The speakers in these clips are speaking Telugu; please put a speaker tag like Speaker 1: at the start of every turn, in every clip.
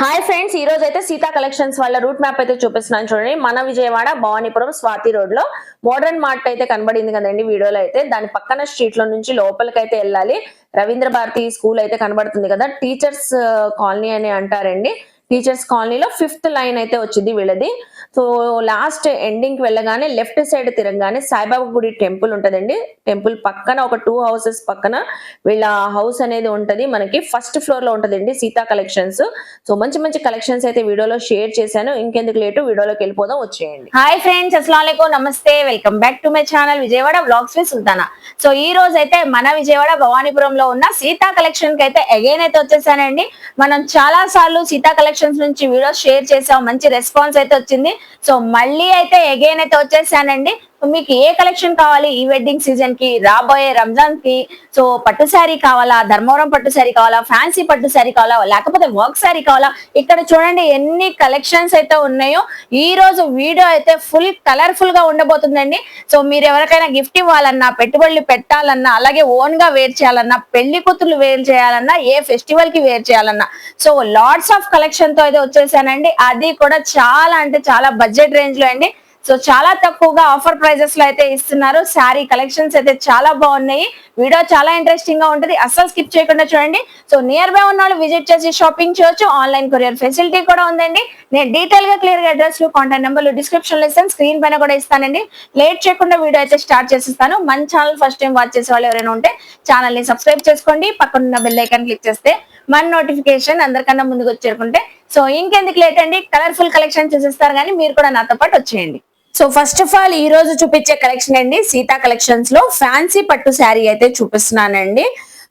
Speaker 1: హాయ్ ఫ్రెండ్స్, ఈ రోజు అయితే సీతా కలెక్షన్స్ వాళ్ళ రూట్ మ్యాప్ అయితే చూపిస్తున్నాను చూడండి. మన విజయవాడ భవానీపురం స్వాతి రోడ్ లో మోడర్న్ మార్ట్ అయితే కనబడింది కదండి వీడియోలో అయితే. దాని పక్కన స్ట్రీట్ లో నుంచి లోపలికైతే వెళ్ళాలి. రవీంద్ర భారతి స్కూల్ అయితే కనబడుతుంది కదా, టీచర్స్ కాలనీ అని అంటారండి. టీచర్స్ కాలనీలో 5th లైన్ అయితే వచ్చింది వీళ్ళది. సో లాస్ట్ ఎండింగ్ కి వెళ్ళగానే లెఫ్ట్ సైడ్ తిరగగానే సాయిబాబా గుడి టెంపుల్ ఉంటదండి. టెంపుల్ పక్కన ఒక 2 హౌసెస్ పక్కన వీళ్ళ హౌస్ అనేది ఉంటది. మనకి ఫస్ట్ ఫ్లోర్ లో ఉంటదండి సీతా కలెక్షన్స్. సో మంచి మంచి కలెక్షన్స్ అయితే వీడియోలో షేర్ చేశాను. ఇంకెందుకు లేటు వీడియోలోకి వెళ్ళిపోదాం, వచ్చేయండి. హాయ్ ఫ్రెండ్స్, అస్సలాముఅలైకుం, నమస్తే, welcome back to my channel Vijayawada vlogs with Sultana. So ఈ రోజు అయితే మన విజయవాడ భవానీపురంలో ఉన్న సీతా కలెక్షన్ కి అయితే అగైన్ అయితే వచ్చేసానండి. మనం చాలా సార్లు సీతా కలెక్షన్స్ నుంచి వీడియోస్ షేర్ చేసాం, మంచి రెస్పాన్స్ అయితే వచ్చింది. సో మళ్ళీ అయితే అగైన్ అయితే వచ్చేసానండి. మీకు ఏ కలెక్షన్ కావాలి ఈ వెడ్డింగ్ సీజన్ కి, రాబోయే రంజాన్ కి, సో పట్టు శారీ కావాలా, ధర్మవరం పట్టు శారీ కావాలా, ఫ్యాన్సీ పట్టు శారీ కావాలా, లేకపోతే వర్క్ శారీ కావాలా, ఇక్కడ చూడండి ఎన్ని కలెక్షన్స్ అయితే ఉన్నాయో. ఈ రోజు వీడియో అయితే ఫుల్ కలర్ఫుల్ గా ఉండబోతుందండి. సో మీరు ఎవరికైనా గిఫ్ట్ ఇవ్వాలన్నా, పెట్టుబడులు పెట్టాలన్నా, అలాగే ఓన్ గా వేర్ చేయాలన్నా, పెళ్లి కూతుర్లు వేర్ చేయాలన్నా, ఏ ఫెస్టివల్ కి వేర్ చేయాలన్నా, సో లాట్స్ ఆఫ్ కలెక్షన్ తో అయితే వచ్చేసానండి. అది కూడా చాలా అంటే చాలా బడ్జెట్ రేంజ్ లో అండి. సో చాలా తక్కువగా ఆఫర్ ప్రైజెస్ లో అయితే ఇస్తున్నారు. శారీ కలెక్షన్స్ అయితే చాలా బాగున్నాయి. వీడియో చాలా ఇంట్రెస్టింగ్ గా ఉంటుంది, అస్సలు స్కిప్ చేయకుండా చూడండి. సో నియర్ బై ఉన్న వాళ్ళు విజిట్ చేసి షాపింగ్ చేయొచ్చు. ఆన్లైన్ కొరియర్ ఫెసిలిటీ కూడా ఉందండి. నేను డీటెయిల్ గా క్లియర్ గా అడ్రస్ కాంటాక్ట్ నెంబర్లు డిస్క్రిప్షన్ లో ఇస్తాను, స్క్రీన్ పైన కూడా ఇస్తానండి. లేట్ చేయకుండా వీడియో అయితే స్టార్ట్ చేసిస్తాను. మన ఛానల్ ఫస్ట్ టైం వాచ్ చేసే వాళ్ళు ఎవరైనా ఉంటే ఛానల్ ని సబ్స్క్రైబ్ చేసుకోండి. పక్కన ఉన్న బెల్ ఐకాన్ క్లిక్ చేస్తే మన నోటిఫికేషన్ అందరికన్నా ముందుకు వచ్చేరుకుంటే. సో ఇంకెందుకు లేట్ అండి, కలర్ఫుల్ కలెక్షన్ చూసేస్తారు కానీ మీరు కూడా నాతో పాటు వచ్చేయండి. సో ఫస్ట్ ఆఫ్ ఆల్ ఈ రోజు చూపించే కలెక్షన్ అండి, సీతా కలెక్షన్స్ లో ఫ్యాన్సీ పట్టు శారీ అయితే చూపిస్తున్నానండి.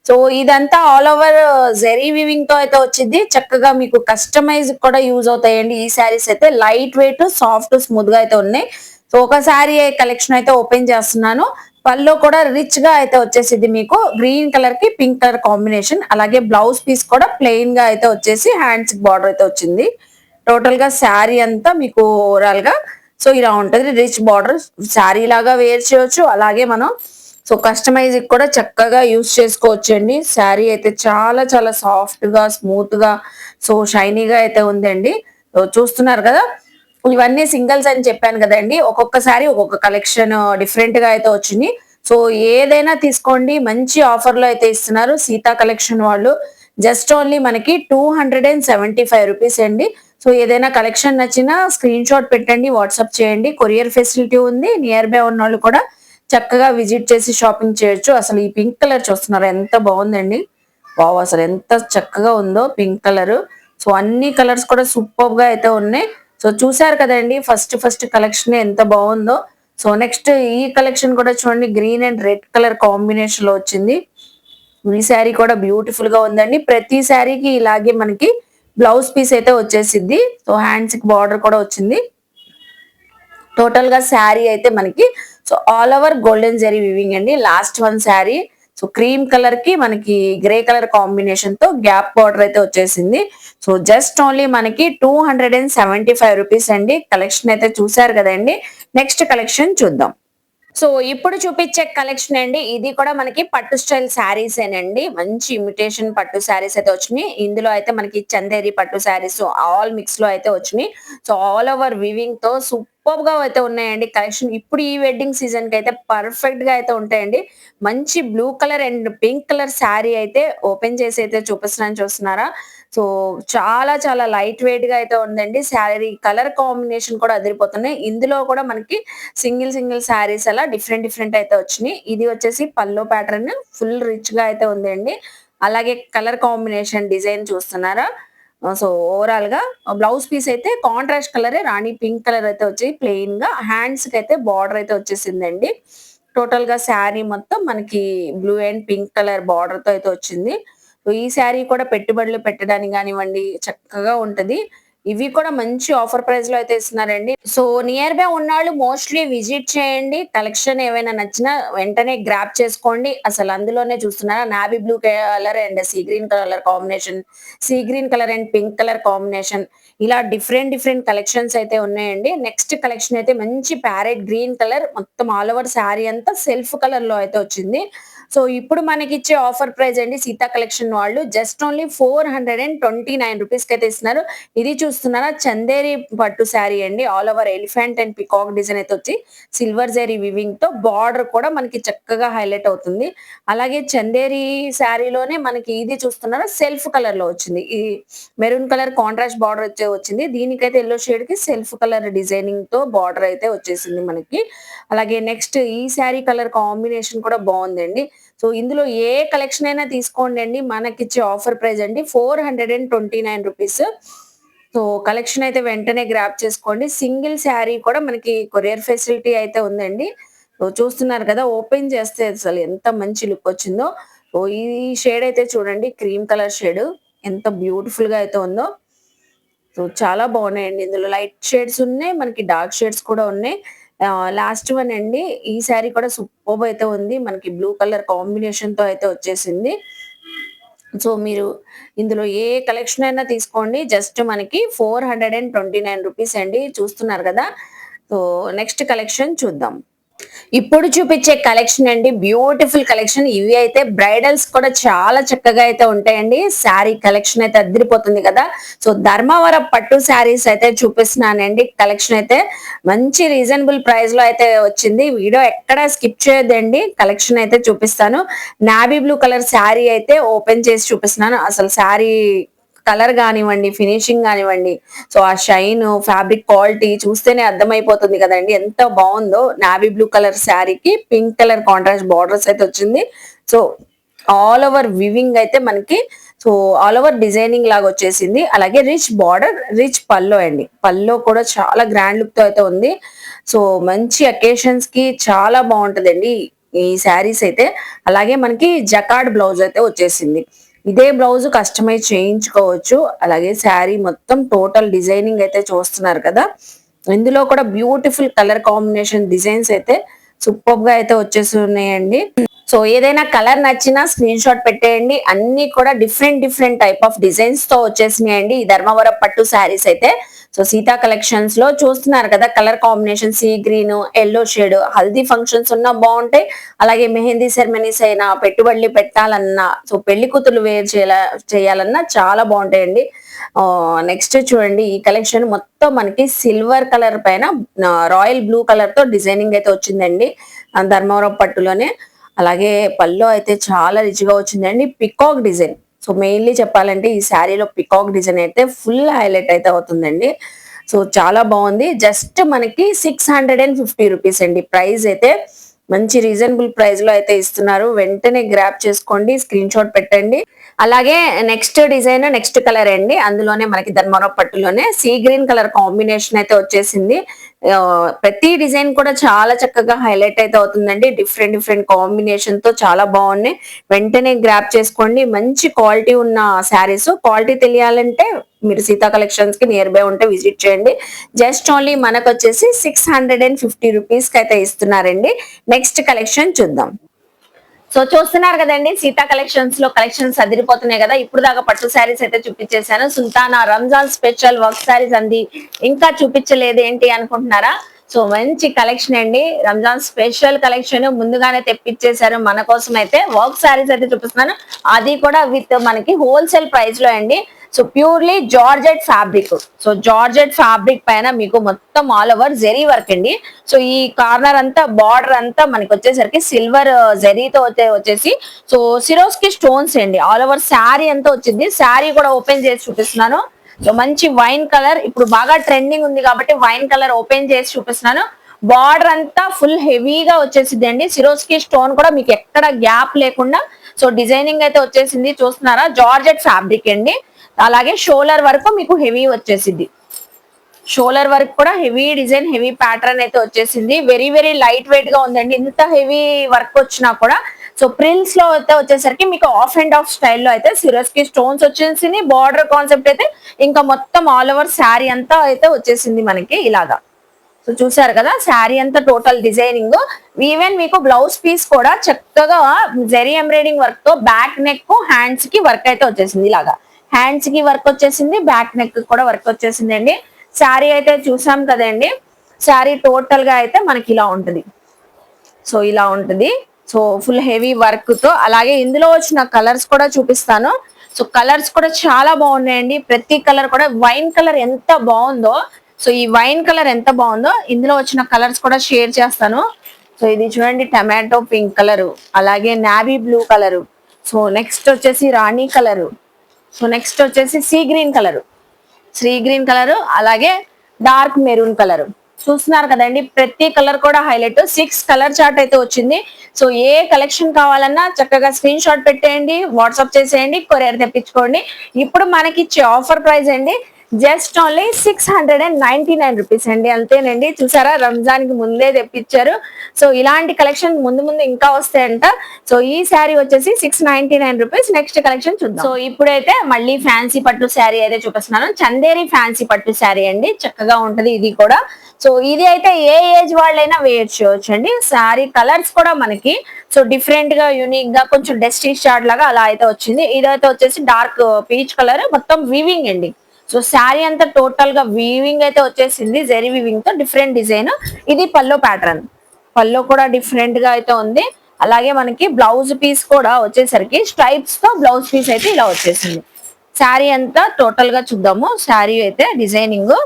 Speaker 1: సో ఇదంతా ఆల్ ఓవర్ జెరీ వీవింగ్ తో అయితే వచ్చింది. చక్కగా మీకు కస్టమైజ్ కూడా యూజ్ అవుతాయండి. ఈ శారీస్ అయితే లైట్ వెయిట్, సాఫ్ట్, స్మూత్ గా అయితే ఉన్నాయి. సో ఒక శారీ కలెక్షన్ అయితే ఓపెన్ చేస్తున్నాను. పళ్ళు కూడా రిచ్ గా అయితే వచ్చేసింది. మీకు గ్రీన్ కలర్ కి పింక్ కలర్ కాంబినేషన్, అలాగే బ్లౌజ్ పీస్ కూడా ప్లెయిన్ గా అయితే వచ్చేసి హ్యాండ్స్ బార్డర్ అయితే వచ్చింది. టోటల్ గా శారీ అంతా మీకు ఓవరాల్ గా సో ఇలా ఉంటది. రిచ్ బార్డర్ శారీ లాగా వేర్ చేయొచ్చు, అలాగే మనం సో కస్టమైజ్ కూడా చక్కగా యూజ్ చేసుకోవచ్చు అండి. శారీ అయితే చాలా చాలా సాఫ్ట్ గా, స్మూత్ గా, సో షైనీగా అయితే ఉందండి. చూస్తున్నారు కదా, ఇవన్నీ సింగిల్స్ అని చెప్పాను కదండి. ఒక్కొక్కసారి ఒక్కొక్క కలెక్షన్ డిఫరెంట్ గా అయితే వచ్చింది. సో ఏదైనా తీసుకోండి, మంచి ఆఫర్ లో అయితే ఇస్తున్నారు సీతా కలెక్షన్ వాళ్ళు. జస్ట్ ఓన్లీ మనకి 275 రూపీస్ అండి. సో ఏదైనా కలెక్షన్ నచ్చినా స్క్రీన్ షాట్ పెట్టండి, వాట్సాప్ చేయండి. కొరియర్ ఫెసిలిటీ ఉంది. నియర్ బై ఉన్న వాళ్ళు కూడా చక్కగా విజిట్ చేసి షాపింగ్ చేయొచ్చు. అసలు ఈ పింక్ కలర్ చూస్తున్నారు ఎంత బాగుందండి. వావ్, అసలు ఎంత చక్కగా ఉందో పింక్ కలర్. సో అన్ని కలర్స్ కూడా సూపర్ గా అయితే ఉన్నాయి. సో చూసారు కదండి, ఫస్ట్ కలెక్షన్ ఎంత బాగుందో. సో నెక్స్ట్ ఈ కలెక్షన్ కూడా చూడండి, green and red colour combination లో వచ్చింది. ఈ శారీ కూడా బ్యూటిఫుల్ గా ఉందండి. ప్రతి శారీకి ఇలాగే మనకి బ్లౌజ్ పీస్ అయితే వచ్చేసింది. సో హ్యాండ్స్ కి బార్డర్ కూడా వచ్చింది. టోటల్ గా శారీ అయితే మనకి so all over golden zari weaving అండి. Last one sari so cream colour కి మనకి గ్రే కలర్ కాంబినేషన్ తో గ్యాప్ బార్డర్ అయితే వచ్చేసింది. సో జస్ట్ ఓన్లీ మనకి 275 రూపీస్ అండి. కలెక్షన్ అయితే చూసారు కదండి. నెక్స్ట్ కలెక్షన్ చూద్దాం. సో ఇప్పుడు చూపించే కలెక్షన్ అండి, ఇది కూడా మనకి పట్టు స్టైల్ శారీస్ ఏనండి. మంచి ఇమిటేషన్ పట్టు శారీస్ అయితే వచ్చినాయి. ఇందులో అయితే మనకి చందేరి పట్టు శారీస్ ఆల్ మిక్స్ లో అయితే వచ్చినాయి. సో ఆల్ ఓవర్ వివింగ్ తో సూపర్ గా అయితే ఉన్నాయండి కలెక్షన్. ఇప్పుడు ఈ వెడ్డింగ్ సీజన్ కి అయితే పర్ఫెక్ట్ గా అయితే ఉంటాయండి. మంచి blue colour and pink colour sari అయితే ఓపెన్ చేసి అయితే చూపిస్తున్నాను, చూస్తున్నారా. సో చాలా చాలా లైట్ వెయిట్ గా అయితే ఉందండి. శారీ కలర్ కాంబినేషన్ కూడా అదిరిపోతున్నాయి. ఇందులో కూడా మనకి సింగిల్ శారీస్ అలా డిఫరెంట్ అయితే వచ్చినాయి. ఇది వచ్చేసి పల్లో ప్యాటర్న్ ఫుల్ రిచ్ గా అయితే ఉందండి. అలాగే కలర్ కాంబినేషన్ డిజైన్ చూస్తున్నారా. సో ఓవరాల్ గా బ్లౌజ్ పీస్ అయితే కాంట్రాస్ట్ కలర్ రాణి పింక్ కలర్ అయితే వచ్చి ప్లెయిన్ గా, హ్యాండ్స్ కి అయితే బార్డర్ అయితే వచ్చేసిందండి. టోటల్ గా శారీ మొత్తం మనకి blue and pink colour border తో అయితే వచ్చింది. ఈ శారీ కూడా పెట్టుబడులు పెట్టడానికి కానివ్వండి చక్కగా ఉంటది. ఇవి కూడా మంచి ఆఫర్ ప్రైస్ లో అయితే ఇస్తున్నారండి. సో నియర్ బై ఉన్నాళ్ళు మోస్ట్లీ విజిట్ చేయండి. కలెక్షన్ ఏవైనా నచ్చినా వెంటనే గ్రాప్ చేసుకోండి. అసలు అందులోనే చూస్తున్నారా, navy blue colour and sea green colour combination, sea green colour and pink colour combination, ఇలా డిఫరెంట్ కలెక్షన్స్ అయితే ఉన్నాయండి. నెక్స్ట్ కలెక్షన్ అయితే మంచి ప్యారెట్ గ్రీన్ కలర్, మొత్తం ఆల్ ఓవర్ శారీ అంతా సెల్ఫ్ కలర్ లో అయితే వచ్చింది. సో ఇప్పుడు మనకిచ్చే ఆఫర్ ప్రైస్ అండి సీతా కలెక్షన్ వాళ్ళు జస్ట్ ఓన్లీ 429 రూపీస్ కి అయితే ఇస్తున్నారు. ఇది చూస్తున్నారా చందేరి పట్టు శారీ అండి. All over elephant and peacock design అయితే వచ్చి సిల్వర్ జరీ వివింగ్ తో బార్డర్ కూడా మనకి చక్కగా హైలైట్ అవుతుంది. అలాగే చందేరి శారీలోనే మనకి ఇది చూస్తున్నారా సెల్ఫ్ కలర్ లో వచ్చింది. ఈ మెరూన్ కలర్ కాంట్రాస్ట్ బార్డర్ వచ్చే వచ్చింది. దీనికైతే ఎల్లో షేడ్ కి సెల్ఫ్ కలర్ డిజైనింగ్ తో బార్డర్ అయితే వచ్చేసింది మనకి. అలాగే నెక్స్ట్ ఈ శారీ కలర్ కాంబినేషన్ కూడా బాగుందండి. సో ఇందులో ఏ కలెక్షన్ అయినా తీసుకోండి అండి. మనకిచ్చే ఆఫర్ ప్రైస్ అండి 429 రూపీస్. సో కలెక్షన్ అయితే వెంటనే గ్రాప్ చేసుకోండి. సింగిల్ శారీ కూడా మనకి కొరియర్ ఫెసిలిటీ అయితే ఉందండి. సో చూస్తున్నారు కదా ఓపెన్ చేస్తే అసలు ఎంత మంచి లుక్ వచ్చిందో. సో ఈ షేడ్ అయితే చూడండి క్రీమ్ కలర్ షేడ్ ఎంత బ్యూటిఫుల్ గా అయితే ఉందో. సో చాలా బాగున్నాయండి. ఇందులో లైట్ షేడ్స్ ఉన్నాయి, మనకి డార్క్ షేడ్స్ కూడా ఉన్నాయి. లాస్ట్ వన్ అండి. ఈ శారీ కూడా సూపర్బ్ అయితే ఉంది. మనకి బ్లూ కలర్ కాంబినేషన్ తో అయితే వచ్చేసింది. సో మీరు ఇందులో ఏ కలెక్షన్ అయినా తీసుకోండి. జస్ట్ మనకి 429 రూపీస్ అండి. చూస్తున్నారు కదా. సో నెక్స్ట్ కలెక్షన్ చూద్దాం. ఇప్పుడు చూపించే కలెక్షన్ అండి బ్యూటిఫుల్ కలెక్షన్. ఇవి అయితే బ్రైడల్స్ కూడా చాలా చక్కగా అయితే ఉంటాయండి. శారీ కలెక్షన్ అయితే అదిరిపోతుంది కదా. సో ధర్మవరం పట్టు శారీస్ అయితే చూపిస్తున్నానండి. కలెక్షన్ అయితే మంచి రీజనబుల్ ప్రైస్ లో అయితే వచ్చింది. వీడియో ఎక్కడ స్కిప్ చేయొద్దండి. కలెక్షన్ అయితే చూపిస్తాను. నావీ బ్లూ కలర్ శారీ అయితే ఓపెన్ చేసి చూపిస్తున్నాను. అసలు శారీ కలర్ కానివ్వండి, ఫినిషింగ్ కానివ్వండి, సో ఆ షైన్ ఫ్యాబ్రిక్ క్వాలిటీ చూస్తేనే అర్థమైపోతుంది కదండి ఎంత బాగుందో. నావీ బ్లూ కలర్ శారీకి పింక్ కలర్ కాంట్రాస్ట్ బార్డర్స్ అయితే వచ్చింది. సో ఆల్ ఓవర్ వివింగ్ అయితే మనకి సో ఆల్ ఓవర్ డిజైనింగ్ లాగా వచ్చేసింది. అలాగే రిచ్ బార్డర్, రిచ్ పల్లో అండి. పల్లో కూడా చాలా గ్రాండ్ లుక్ తో అయితే ఉంది. సో మంచి అకేషన్స్ కి చాలా బాగుంటదండి ఈ శారీస్ అయితే. అలాగే మనకి జకార్డ్ బ్లౌజ్ అయితే వచ్చేసింది. ఇదే బ్లౌజ్ కస్టమైజ్ చేయించుకోవచ్చు. అలాగే శారీ మొత్తం టోటల్ డిజైనింగ్ అయితే చూస్తున్నారు కదా. ఇందులో కూడా బ్యూటిఫుల్ కలర్ కాంబినేషన్ డిజైన్స్ అయితే సూపర్ గా అయితే వచ్చేసి ఉన్నాయండి. సో ఏదైనా కలర్ నచ్చినా స్క్రీన్ షాట్ పెట్టేయండి. అన్ని కూడా డిఫరెంట్ టైప్ ఆఫ్ డిజైన్స్ తో వచ్చేసినాయండి ఈ ధర్మవరం పట్టు శారీస్ అయితే. సో సీతా కలెక్షన్స్ లో చూస్తున్నారు కదా colour combination sea green, yellow shade. Haldi functions ఉన్నా బాగుంటాయి. అలాగే మెహందీ సెరమనీస్ అయినా, పెట్టుబడులు పెట్టాలన్నా, సో పెళ్లి కూతురు వేర్ చేయాలన్నా చాలా బాగుంటాయండి. నెక్స్ట్ చూడండి ఈ కలెక్షన్ మొత్తం మనకి సిల్వర్ కలర్ పైన రాయల్ బ్లూ కలర్ తో డిజైనింగ్ అయితే వచ్చిందండి ధర్మవరం పట్టులోనే. అలాగే పల్లో అయితే చాలా రిచ్ గా వచ్చిందండి. Peacock design. సో మెయిన్లీ చెప్పాలంటే ఈ శారీలో పికాక్ డిజైన్ అయితే ఫుల్ హైలైట్ అయితే అవుతుందండి. సో చాలా బాగుంది. జస్ట్ మనకి 650 రూపీస్ అండి. ప్రైస్ అయితే మంచి రీజనబుల్ ప్రైస్ లో అయితే ఇస్తున్నారు. వెంటనే గ్రాప్ చేసుకోండి, స్క్రీన్ షాట్ పెట్టండి. అలాగే నెక్స్ట్ డిజైన్ నెక్స్ట్ కలర్ అండి. అందులోనే మనకి ధర్మవరం పట్టులోనే సీ గ్రీన్ కలర్ కాంబినేషన్ అయితే వచ్చేసింది. ప్రతి డిజైన్ కూడా చాలా చక్కగా హైలైట్ అయితే అవుతుందండి. డిఫరెంట్ కాంబినేషన్ తో చాలా బాగున్నాయి. వెంటనే గ్రాప్ చేసుకోండి. మంచి క్వాలిటీ ఉన్న శారీస్. క్వాలిటీ తెలియాలంటే మీరు సీతా కలెక్షన్స్ కి నియర్ బై ఉంటే విజిట్ చేయండి. జస్ట్ ఓన్లీ మనకు వచ్చేసి 650 రూపీస్ కి అయితే ఇస్తున్నారండి. నెక్స్ట్ కలెక్షన్ చూద్దాం. సో చూస్తున్నారు కదండి సీతా కలెక్షన్స్ లో కలెక్షన్స్ అదిరిపోతున్నాయి కదా. ఇప్పుడు దాకా పట్టు శారీస్ అయితే చూపించేశాను. సుల్తానా రంజాన్ స్పెషల్ వర్క్ శారీస్ అంది ఇంకా చూపించలేదు ఏంటి అనుకుంటున్నారా. సో మంచి కలెక్షన్ అండి. రంజాన్ స్పెషల్ కలెక్షన్ ముందుగానే తెప్పించేశారు మన కోసం. అయితే వర్క్ శారీస్ అయితే చూపిస్తున్నాను. అది కూడా విత్ మనకి హోల్సేల్ ప్రైస్ లో అండి. So purely georgette fabric. So georgette fabric పైన మీకు మొత్తం ఆల్ ఓవర్ జెరీ వర్క్ అండి. సో ఈ కార్నర్ అంతా బార్డర్ అంతా మనకి వచ్చేసరికి సిల్వర్ జెరీతో వచ్చేసి సో సిరోస్ కి స్టోన్స్ అండి. ఆల్ ఓవర్ శారీ అంతా వచ్చింది. శారీ కూడా ఓపెన్ చేసి చూపిస్తున్నాను. సో మంచి వైన్ కలర్ ఇప్పుడు బాగా ట్రెండింగ్ ఉంది కాబట్టి వైన్ కలర్ ఓపెన్ చేసి చూపిస్తున్నాను. బార్డర్ అంతా ఫుల్ హెవీగా వచ్చేసింది అండి. సిరోస్ కి స్టోన్ కూడా మీకు ఎక్కడ గ్యాప్ లేకుండా సో డిజైనింగ్ అయితే వచ్చేసింది. చూస్తున్నారా జార్జెట్ ఫ్యాబ్రిక్ అండి. అలాగే షోల్డర్ వరకు మీకు హెవీ వచ్చేసింది. షోల్డర్ వర్క్ కూడా హెవీ డిజైన్, హెవీ ప్యాటర్న్ అయితే వచ్చేసింది. వెరీ లైట్ వెయిట్ గా ఉందండి. ఇంత హెవీ వర్క్ వచ్చినా కూడా సో ప్రిల్స్ లో అయితే వచ్చేసరికి మీకు ఆఫ్ అండ్ ఆఫ్ స్టైల్లో అయితే సిరోస్ కి స్టోన్స్ వచ్చేసింది. బార్డర్ కాన్సెప్ట్ అయితే ఇంకా మొత్తం ఆల్ ఓవర్ శారీ అంతా అయితే వచ్చేసింది మనకి ఇలాగా. సో చూసారు కదా శారీ అంతా టోటల్ డిజైనింగ్. ఈవెన్ మీకు బ్లౌజ్ పీస్ కూడా చక్కగా జెరీ ఎంబ్రాయిడింగ్ వర్క్ తో బ్యాక్ నెక్, హ్యాండ్స్ కి వర్క్ అయితే వచ్చేసింది. ఇలాగా హ్యాండ్స్ కి వర్క్ వచ్చేసింది, బ్యాక్ నెక్ కూడా వర్క్ వచ్చేసింది అండి. శారీ అయితే చూసాం కదండి. శారీ టోటల్ గా అయితే మనకి ఇలా ఉంటుంది. సో ఇలా ఉంటుంది. సో ఫుల్ హెవీ వర్క్ తో, అలాగే ఇందులో వచ్చిన కలర్స్ కూడా చూపిస్తాను. సో కలర్స్ కూడా చాలా బాగున్నాయండి. ప్రతి కలర్ కూడా వైన్ కలర్ ఎంత బాగుందో, సో ఈ వైన్ కలర్ ఎంత బాగుందో ఇందులో వచ్చిన కలర్స్ కూడా షేర్ చేస్తాను. సో ఇది చూడండి టమాటో పింక్ కలరు, అలాగే navy blue colour, so next వచ్చేసి రాణి కలరు, సో నెక్స్ట్ వచ్చేసి సీ గ్రీన్ కలరు, అలాగే డార్క్ మెరూన్ కలరు. చూస్తున్నారు కదండి, ప్రతి కలర్ కూడా హైలైట్. 6 కలర్ చార్ట్ అయితే వచ్చింది. సో ఏ కలెక్షన్ కావాలన్నా చక్కగా స్క్రీన్ షాట్ పెట్టేయండి, వాట్సాప్ చేసేయండి, కొరియర్ తెప్పించుకోండి. ఇప్పుడు మనకి ఇచ్చే ఆఫర్ ప్రైస్ అండి జస్ట్ ఓన్లీ 699 రూపీస్ అండి, అంతేనండి. చూసారా, రంజాన్ కి ముందే తెప్పించారు. సో ఇలాంటి కలెక్షన్ ముందు ముందు ఇంకా వస్తాయంట. సో ఈ శారీ వచ్చేసి 699 రూపీస్. నెక్స్ట్ కలెక్షన్ చూద్దాం. సో ఇప్పుడైతే మళ్ళీ ఫ్యాన్సీ పట్టు శారీ అయితే చూపిస్తున్నాను. చందేరి ఫ్యాన్సీ పట్టు శారీ అండి, చక్కగా ఉంటది ఇది కూడా. సో ఇది అయితే ఏ ఏజ్ వాళ్ళైనా వేర్ చేయొచ్చు అండి. శారీ కలర్స్ కూడా మనకి సో డిఫరెంట్ గా, యూనిక్ గా, కొంచెం డస్టీ షార్ట్ లాగా అలా అయితే వచ్చింది. ఇదైతే వచ్చేసి డార్క్ పీచ్ కలర్, మొత్తం వీవింగ్ అండి. సో శారీ అంతా టోటల్ గా వీవింగ్ అయితే వచ్చేసింది, జెరీ వీవింగ్ తో డిఫరెంట్ డిజైన్. ఇది పల్లో ప్యాటర్న్, పల్లో కూడా డిఫరెంట్ గా అయితే ఉంది. అలాగే మనకి బ్లౌజ్ పీస్ కూడా వచ్చేసరికి స్ట్రైప్స్ తో బ్లౌజ్ పీస్ అయితే ఇలా వచ్చేసింది. శారీ అంతా టోటల్ గా చూద్దాము. శారీ అయితే డిజైనింగ్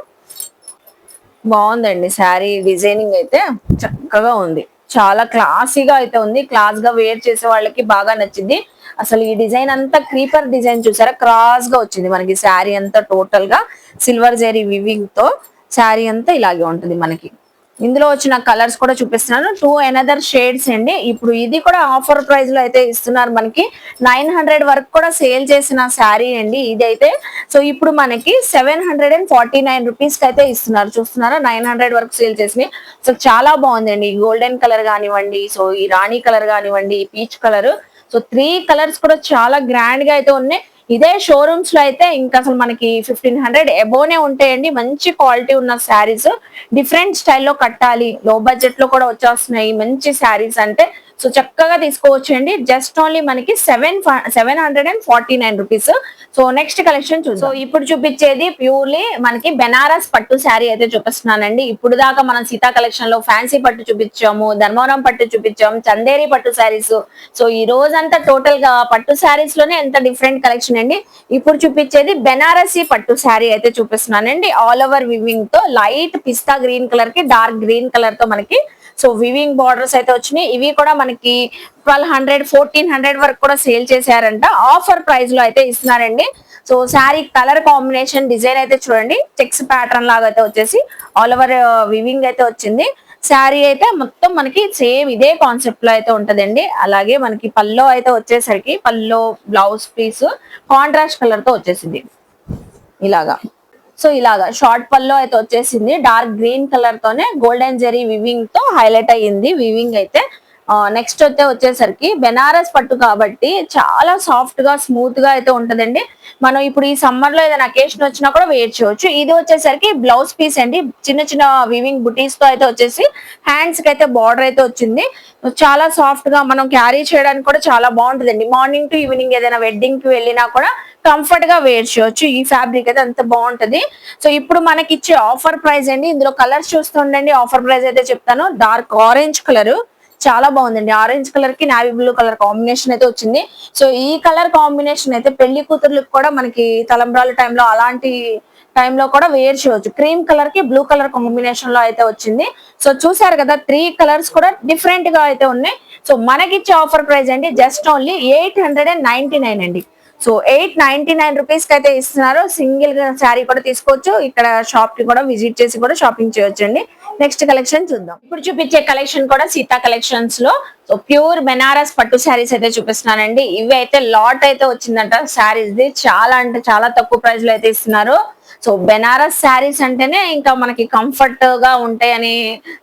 Speaker 1: బాగుందండి, శారీ డిజైనింగ్ అయితే చక్కగా ఉంది, చాలా క్లాసీగా అయితే ఉంది. క్లాస్ గా వేర్ చేసే వాళ్ళకి బాగా నచ్చింది. అసలు ఈ డిజైన్ అంతా క్రీపర్ డిజైన్ చూసారా, క్రాస్ గా వచ్చింది మనకి. శారీ అంతా టోటల్ గా సిల్వర్ జెరీ వివింగ్ తో శారీ అంతా ఇలాగే ఉంటుంది మనకి. ఇందులో వచ్చిన కలర్స్ కూడా చూపిస్తున్నాను, 2 అనదర్ షేడ్స్ అండి. ఇప్పుడు ఇది కూడా ఆఫర్ ప్రైస్ లో అయితే ఇస్తున్నారు మనకి. 900 వరకు కూడా సేల్ చేసిన శారీ అండి ఇదైతే. సో ఇప్పుడు మనకి 749 రూపీస్ కి అయితే ఇస్తున్నారు. చూస్తున్నారా, 900 వరకు సేల్ చేసినాయి. సో చాలా బాగుందండి. గోల్డెన్ కలర్ కానివ్వండి, సో ఈ రాణి కలర్ కానివ్వండి, పీచ్ కలర్, సో 3 కలర్స్ కూడా చాలా గ్రాండ్ గా అయితే ఉన్నాయి. ఇదే షోరూమ్స్ లో అయితే ఇంకా అసలు మనకి 1500 అబోనే ఉంటాయండి. మంచి క్వాలిటీ ఉన్న శారీస్, డిఫరెంట్ స్టైల్లో కట్టాలి, లో బడ్జెట్ లో కూడా వచ్చేస్తున్నాయి మంచి శారీస్ అంటే. సో చక్కగా తీసుకోవచ్చండి. జస్ట్ ఓన్లీ మనకి 749 రూపీస్. సో నెక్స్ట్ కలెక్షన్ చూద్దాం. సో ఇప్పుడు చూపించేది ప్యూర్లీ మనకి బెనారస్ పట్టు శారీ అయితే చూపిస్తున్నానండి. ఇప్పుడు దాకా మనం సీతా కలెక్షన్ లో ఫ్యాన్సీ పట్టు చూపించాము, ధర్మవరం పట్టు చూపించాము, చందేరి పట్టు శారీస్. సో ఈ రోజంతా టోటల్ గా పట్టు శారీస్ లోనే ఎంత డిఫరెంట్ కలెక్షన్ అండి. ఇప్పుడు చూపించేది బెనారసీ పట్టు శారీ అయితే చూపిస్తున్నానండి. ఆల్ ఓవర్ వివింగ్ తో లైట్ పిస్తా గ్రీన్ కలర్ కి డార్క్ గ్రీన్ కలర్ తో మనకి సో వివింగ్ బార్డర్స్ అయితే వచ్చినాయి. ఇవి కూడా మనకి 1200 1400 వరకు కూడా సేల్ చేశారంట. ఆఫర్ ప్రైస్ లో అయితే ఇస్తున్నారండి. So sari colour combination design అయితే చూడండి, చెక్స్ ప్యాటర్న్ లాగా అయితే వచ్చేసి ఆల్ ఓవర్ వివింగ్ అయితే వచ్చింది. శారీ అయితే మొత్తం మనకి సేమ్ ఇదే కాన్సెప్ట్ లో అయితే ఉంటదండి. అలాగే మనకి పల్లో అయితే వచ్చేసరికి పల్లో బ్లౌజ్ పీస్ కాంట్రాస్ట్ కలర్ తో వచ్చేసింది ఇలాగా. సో ఇలాగా షార్ట్ పల్లో అయితే వచ్చేసింది, డార్క్ గ్రీన్ కలర్ తోనే గోల్డెన్ జెరీ వివింగ్ తో హైలైట్ అయ్యింది వివింగ్ అయితే. నెక్స్ట్ అయితే వచ్చేసరికి బెనారస్ పట్టు కాబట్టి చాలా సాఫ్ట్ గా స్మూత్ గా అయితే ఉంటదండి. మనం ఇప్పుడు ఈ సమ్మర్ లో ఏదైనా అకేషన్ వచ్చినా కూడా వేర్ చేయొచ్చు. ఇది వచ్చేసరికి బ్లౌజ్ పీస్ అండి, చిన్న చిన్న వివింగ్ బుటీస్ తో అయితే వచ్చేసి హ్యాండ్స్ కి అయితే బార్డర్ అయితే వచ్చింది. చాలా సాఫ్ట్ గా మనం క్యారీ చేయడానికి కూడా చాలా బాగుంటుందండి. మార్నింగ్ టు ఈవినింగ్ ఏదైనా వెడ్డింగ్ కి వెళ్ళినా కూడా కంఫర్ట్ గా వేర్ చేయొచ్చు. ఈ ఫ్యాబ్రిక్ అయితే అంత బాగుంటది. సో ఇప్పుడు మనకి ఇచ్చే ఆఫర్ ప్రైస్ అండి, ఇందులో కలర్స్ చూస్తుండండి. ఆఫర్ ప్రైస్ అయితే చెప్తాను. డార్క్ ఆరెంజ్ కలర్ చాలా బాగుందండి, ఆరెంజ్ కలర్ కి నావీ బ్లూ కలర్ కాంబినేషన్ అయితే వచ్చింది. సో ఈ కలర్ కాంబినేషన్ అయితే పెళ్లి కూతుర్లకు కూడా మనకి తలంబ్రాల టైంలో అలాంటి టైంలో కూడా వేర్ చేయొచ్చు. క్రీమ్ కలర్ కి బ్లూ కలర్ కాంబినేషన్ లో అయితే వచ్చింది. సో చూసారు కదా, 3 కలర్స్ కూడా డిఫరెంట్ గా అయితే ఉన్నాయి. సో మనకిచ్చే ఆఫర్ ప్రైస్ అండి జస్ట్ ఓన్లీ 899 అండి. సో 899 రూపీస్ కి అయితే ఇస్తున్నారు. సింగిల్ శారీ కూడా తీసుకోవచ్చు. ఇక్కడ షాప్ కి కూడా విజిట్ చేసి కూడా షాపింగ్ చేయొచ్చు అండి. నెక్స్ట్ కలెక్షన్ చూద్దాం. ఇప్పుడు చూపించే కలెక్షన్ కూడా సీతా కలెక్షన్స్ లో సో ప్యూర్ బెనారస్ పట్టు శారీస్ అయితే చూపిస్తున్నానండి. ఇవి అయితే లాట్ అయితే వచ్చిందంట శారీస్ ది, చాలా అంటే చాలా తక్కువ ప్రైస్ లో అయితే ఇస్తున్నారు. సో బెనారస్ శారీస్ అంటేనే ఇంకా మనకి కంఫర్ట్ గా ఉంటాయని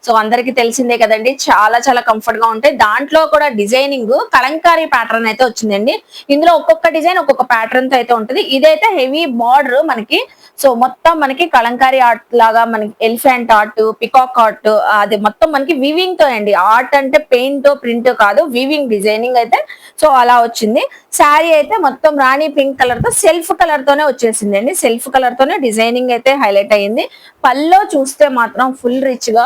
Speaker 1: సో అందరికి తెలిసిందే కదండి. చాలా చాలా కంఫర్ట్ గా ఉంటాయి. దాంట్లో కూడా డిజైనింగ్ కలంకారీ ప్యాటర్న్ అయితే వచ్చిందండి. ఇందులో ఒక్కొక్క డిజైన్ ఒక్కొక్క ప్యాటర్న్ తో అయితే ఉంటుంది. ఇదైతే హెవీ బార్డర్ మనకి, సో మొత్తం మనకి కలంకారీ ఆర్ట్ లాగా మనకి ఎలిఫెంట్ ఆర్ట్, పికాక్ ఆర్ట్, అది మొత్తం మనకి వివింగ్ తో అండి. ఆర్ట్ అంటే పెయింట్ ప్రింట్ కాదు, వివింగ్ డిజైనింగ్ అయితే సో అలా వచ్చింది. శారీ అయితే మొత్తం రాణి పింక్ కలర్ తో సెల్ఫ్ కలర్ తోనే వచ్చేసింది అండి. సెల్ఫ్ కలర్ తోనే డిజైనింగ్ అయితే హైలైట్ అయ్యింది. పల్లో చూస్తే మాత్రం ఫుల్ రిచ్ గా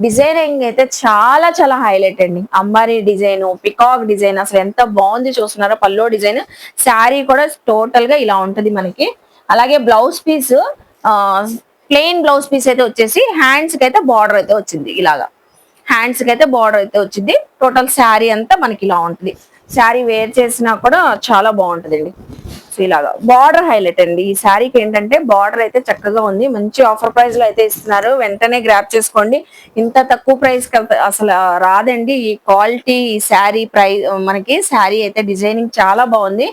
Speaker 1: డిజైనింగ్ అయితే చాలా చాలా హైలైట్ అండి. అంబారీ డిజైన్, పికాక్ డిజైన్ అసలు ఎంత బాగుంది చూస్తున్నారో. పల్లో డిజైన్, శారీ కూడా టోటల్ గా ఇలా ఉంటది మనకి. అలాగే blouse piece plain blouse piece అయితే వచ్చేసి హ్యాండ్స్ కి అయితే బార్డర్ అయితే వచ్చింది ఇలాగా. హ్యాండ్స్ కి అయితే బార్డర్ అయితే వచ్చింది. టోటల్ శారీ అంతా మనకి ఇలా ఉంటుంది. శారీ వేర్ చేసినా కూడా చాలా బాగుంటదండి. సో ఇలాగా బార్డర్ హైలైట్ అండి. ఈ శారీకి ఏంటంటే బార్డర్ అయితే చక్కగా ఉంది. మంచి ఆఫర్ ప్రైస్ లో అయితే ఇస్తున్నారు. వెంటనే గ్రాప్ చేసుకోండి. ఇంత తక్కువ ప్రైస్ కి అసలు రాదండి ఈ క్వాలిటీ. ఈ శారీ ప్రైస్ మనకి శారీ అయితే డిజైనింగ్ చాలా బాగుంది.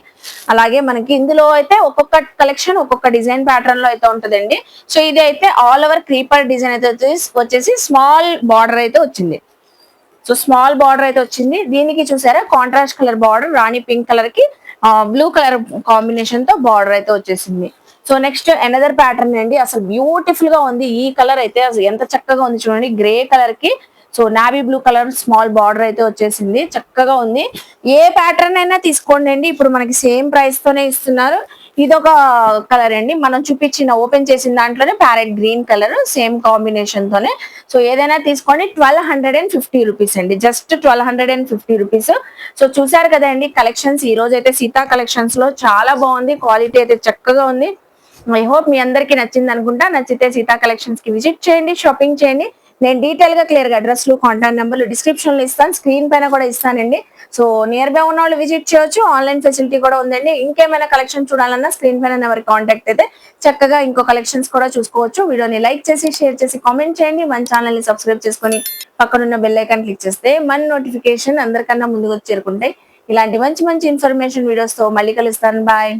Speaker 1: అలాగే మనకి ఇందులో అయితే ఒక్కొక్క కలెక్షన్ ఒక్కొక్క డిజైన్ ప్యాటర్న్ లో అయితే ఉంటదండి. సో ఇది అయితే ఆల్ ఓవర్ క్రీపర్ డిజైన్ అయితే వచ్చేసి స్మాల్ బార్డర్ అయితే వచ్చింది. సో స్మాల్ బార్డర్ అయితే వచ్చింది. దీనికి చూసారా కాంట్రాస్ట్ కలర్ బార్డర్, రాణి పింక్ కలర్ కి బ్లూ కలర్ కాంబినేషన్ తో బార్డర్ అయితే వచ్చేసింది. సో నెక్స్ట్ అనదర్ ప్యాటర్న్ అండి. అసలు బ్యూటిఫుల్ గా ఉంది. ఈ కలర్ అయితే అసలు ఎంత చక్కగా ఉంది చూడండి. గ్రే కలర్ కి so navy blue colour small border అయితే వచ్చేసింది. చక్కగా ఉంది. ఏ ప్యాటర్న్ అయినా తీసుకోండి అండి. ఇప్పుడు మనకి సేమ్ ప్రైస్ తోనే ఇస్తున్నారు. ఇదొక కలర్ అండి. మనం చూపించిన ఓపెన్ చేసిన దాంట్లోనే parrot green colour same combination తోనే. సో ఏదైనా తీసుకోండి. 1250 రూపీస్ అండి. Just 1250 rupees. సో చూసారు కదండి కలెక్షన్స్. ఈ రోజు అయితే సీతా కలెక్షన్స్ లో చాలా బాగుంది. క్వాలిటీ అయితే చక్కగా ఉంది. ఐ హోప్ మీ అందరికి నచ్చింది అనుకుంటా. నచ్చితే సీతా కలెక్షన్స్ కి విజిట్ చేయండి, షాపింగ్ చేయండి. నేను డీటెయిల్ గా క్లియర్ గా అడ్రస్లు, కాంటాక్ట్ నెంబర్లు డిస్క్రిప్షన్ లో ఇస్తాను, స్క్రీన్ పైన కూడా ఇస్తానండి. సో నియర్ బై ఉన్న వాళ్ళు విజిట్ చేయొచ్చు. ఆన్లైన్ ఫెసిలిటీ కూడా ఉందండి. ఇంకేమైనా కలెక్షన్ చూడాలన్నా స్క్రీన్ పైన ఎవరి కాంటాక్ట్ అయితే చక్కగా ఇంకో కలెక్షన్స్ కూడా చూసుకోవచ్చు. వీడియోని లైక్ చేసి, షేర్ చేసి, కామెంట్ చేయండి. మన ఛానల్ ని సబ్స్క్రైబ్ చేసుకొని పక్కనున్న బెల్ ఐకాన్ క్లిక్ చేస్తే మన నోటిఫికేషన్ అందరికన్నా ముందుకు చేరుకుంటాయి. ఇలాంటి మంచి మంచి ఇన్ఫర్మేషన్ వీడియోస్ తో మళ్ళీ కలుస్తాను. బాయ్.